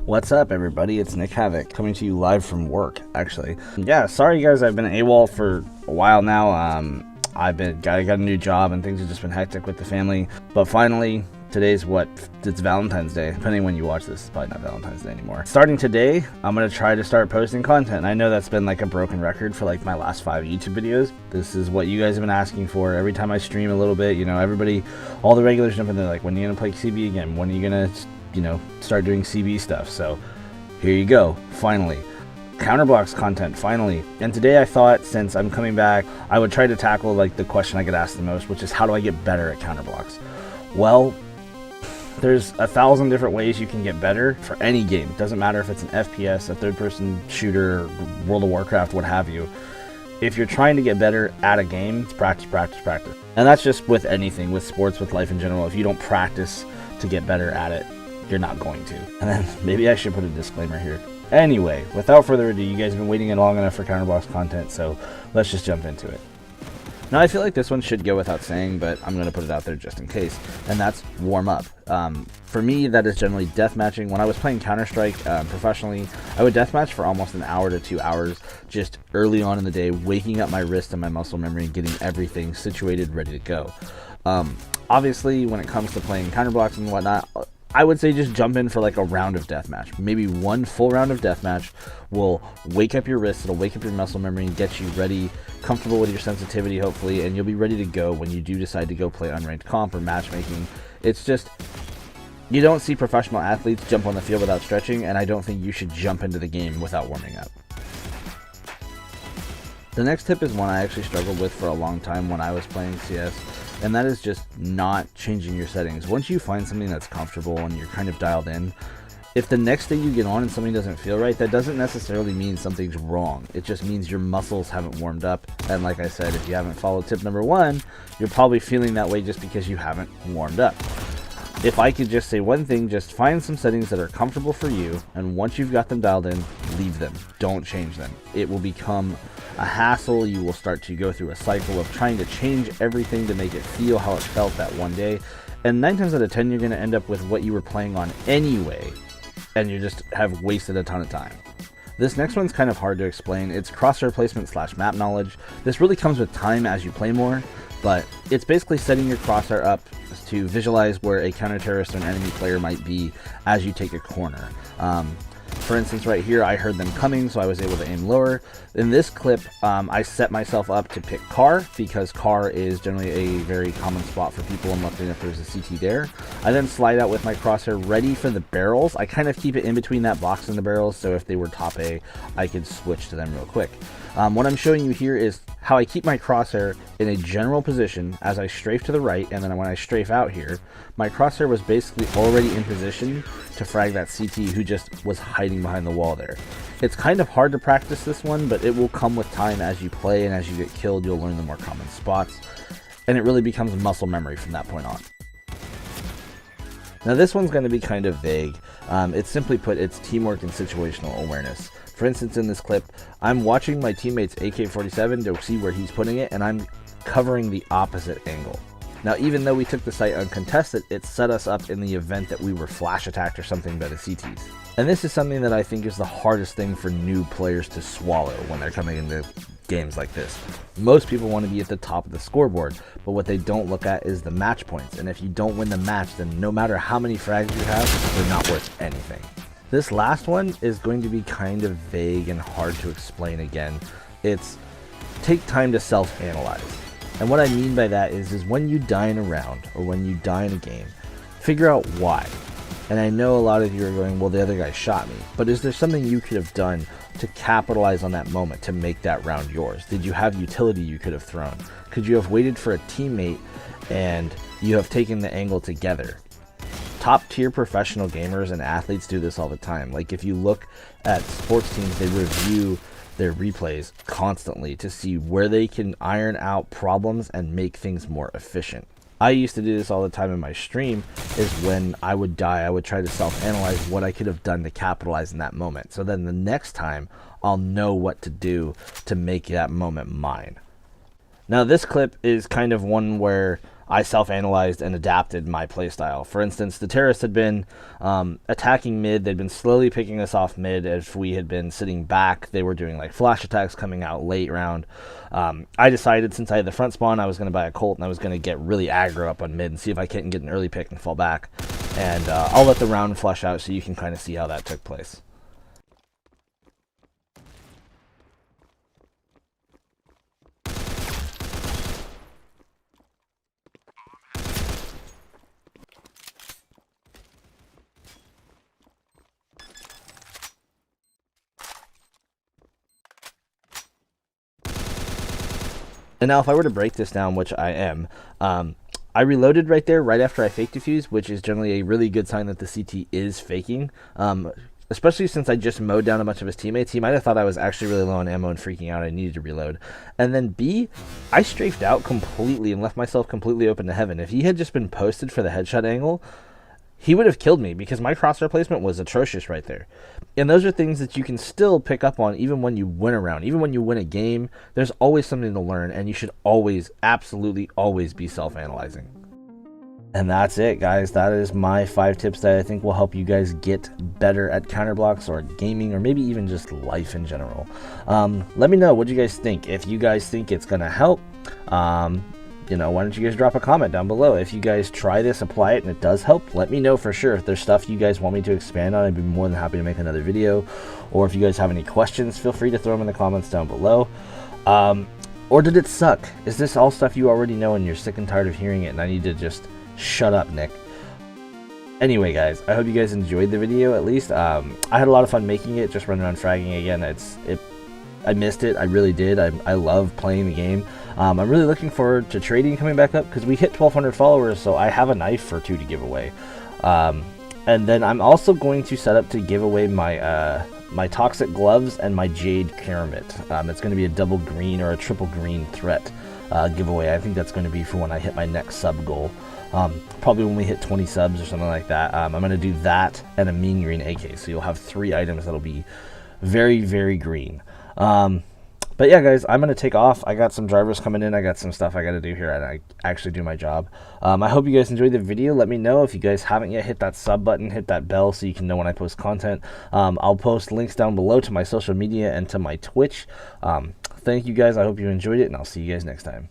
What's up, everybody? It's Nick Havoc coming to you live from work, actually. Yeah, sorry guys, I've been AWOL for a while now. I got a new job and things have just been hectic with the family. But finally, today's it's Valentine's Day. Depending when you watch this, it's probably not Valentine's Day anymore. Starting today, I'm gonna try to start posting content. I know that's been like a broken record for like my last 5 YouTube videos. This is what you guys have been asking for. Every time I stream a little bit, you know, everybody, all the regulars jump in there like, when are you gonna play CB again? When are you gonna, you know, start doing CB stuff? So here you go, finally. Counter-Blox content, finally. And today I thought, since I'm coming back, I would try to tackle like the question I get asked the most, which is how do I get better at Counter-Blox? Well, there's 1,000 different ways you can get better for any game. It doesn't matter if it's an FPS, a third-person shooter, World of Warcraft, what have you. If you're trying to get better at a game, it's practice, practice, practice. And that's just with anything, with sports, with life in general. If you don't practice to get better at it, you're not going to. And then maybe I should put a disclaimer here. Anyway, without further ado, you guys have been waiting long enough for Counter-Blox content, so let's just jump into it. Now, I feel like this one should go without saying, but I'm going to put it out there just in case, and that's warm up. For me, that is generally deathmatching. When I was playing Counter-Strike professionally, I would deathmatch for almost an hour to 2 hours, just early on in the day, waking up my wrist and my muscle memory and getting everything situated, ready to go. Obviously, when it comes to playing Counter-Blox and whatnot, I would say just jump in for like a round of deathmatch. Maybe one full round of deathmatch will wake up your wrist, it'll wake up your muscle memory and get you ready, comfortable with your sensitivity hopefully, and you'll be ready to go when you do decide to go play unranked comp or matchmaking. It's just, you don't see professional athletes jump on the field without stretching, and I don't think you should jump into the game without warming up. The next tip is one I actually struggled with for a long time when I was playing CS, and that is just not changing your settings. Once you find something that's comfortable and you're kind of dialed in, if the next day you get on and something doesn't feel right, that doesn't necessarily mean something's wrong. It just means your muscles haven't warmed up. And like I said, if you haven't followed tip number 1, you're probably feeling that way just because you haven't warmed up. If I could just say one thing, just find some settings that are comfortable for you, and once you've got them dialed in, leave them. Don't change them. It will become a hassle. You will start to go through a cycle of trying to change everything to make it feel how it felt that one day. And 9 times out of 10, you're going to end up with what you were playing on anyway, and you just have wasted a ton of time. This next one's kind of hard to explain. It's crosshair placement / map knowledge. This really comes with time as you play more, but it's basically setting your crosshair up to visualize where a counter-terrorist or an enemy player might be as you take a corner. For instance, right here, I heard them coming, so I was able to aim lower. In this clip, I set myself up to pick car, because car is generally a very common spot for people. I'm looking if there's a CT there. I then slide out with my crosshair ready for the barrels. I kind of keep it in between that box and the barrels, so if they were top A, I could switch to them real quick. What I'm showing you here is how I keep my crosshair in a general position as I strafe to the right, and then when I strafe out here, my crosshair was basically already in position to frag that CT who just was hiding behind the wall there. It's kind of hard to practice this one, but it will come with time as you play, and as you get killed, you'll learn the more common spots, and it really becomes muscle memory from that point on. Now this one's going to be kind of vague. It's simply put, it's teamwork and situational awareness. For instance, in this clip, I'm watching my teammate's AK-47 to see where he's putting it, and I'm covering the opposite angle. Now, even though we took the site uncontested, it set us up in the event that we were flash attacked or something by the CTs. And this is something that I think is the hardest thing for new players to swallow when they're coming into games like this. Most people want to be at the top of the scoreboard, but what they don't look at is the match points. And if you don't win the match, then no matter how many frags you have, they're not worth anything. This last one is going to be kind of vague and hard to explain again. It's take time to self-analyze. And what I mean by that is when you die in a round or when you die in a game, figure out why. And I know a lot of you are going, well, the other guy shot me. But is there something you could have done to capitalize on that moment to make that round yours? Did you have utility you could have thrown? Could you have waited for a teammate and you have taken the angle together? Top tier professional gamers and athletes do this all the time. Like if you look at sports teams, they review their replays constantly to see where they can iron out problems and make things more efficient. I used to do this all the time in my stream, is when I would die, I would try to self-analyze what I could have done to capitalize in that moment. So then the next time, I'll know what to do to make that moment mine. Now this clip is kind of one where I self-analyzed and adapted my playstyle. For instance, the terrorists had been attacking mid. They'd been slowly picking us off mid. If we had been sitting back, they were doing like flash attacks coming out late round. I decided, since I had the front spawn, I was going to buy a Colt, and I was going to get really aggro up on mid and see if I can't get an early pick and fall back. And I'll let the round flush out so you can kind of see how that took place. And now if I were to break this down, which I am, I reloaded right there right after I fake defuse, which is generally a really good sign that the CT is faking. Especially since I just mowed down a bunch of his teammates. He might have thought I was actually really low on ammo and freaking out. I needed to reload. And then B, I strafed out completely and left myself completely open to heaven. If he had just been posted for the headshot angle, he would have killed me because my crosshair placement was atrocious right there. And those are things that you can still pick up on even when you win a round. Even when you win a game, there's always something to learn, and you should always, absolutely always be self-analyzing. And that's it, guys. That is my 5 tips that I think will help you guys get better at Counter-Blox or gaming, or maybe even just life in general. Let me know what you guys think. If you guys think it's going to help, you know, why don't you guys drop a comment down below? If you guys try this, apply it, and it does help, let me know for sure. If there's stuff you guys want me to expand on, I'd be more than happy to make another video. Or if you guys have any questions, feel free to throw them in the comments down below. Or did it suck? Is this all stuff you already know and you're sick and tired of hearing it and I need to just shut up, Nick? Anyway, guys, I hope you guys enjoyed the video at least. I had a lot of fun making it, just running around fragging again. I missed it. I really did. I love playing the game. I'm really looking forward to trading coming back up because we hit 1,200 followers, so I have a knife or 2 to give away. And then I'm also going to set up to give away my my toxic gloves and my jade caramit. It's going to be a double green or a triple green threat giveaway. I think that's going to be for when I hit my next sub goal. Probably when we hit 20 subs or something like that. I'm going to do that and a mean green AK. So you'll have 3 items that'll be very, very green. But yeah, guys, I'm going to take off. I got some drivers coming in. I got some stuff I got to do here, and I actually do my job. I hope you guys enjoyed the video. Let me know if you guys haven't yet. Hit that sub button, hit that bell so you can know when I post content. I'll post links down below to my social media and to my Twitch. Thank you guys. I hope you enjoyed it, and I'll see you guys next time.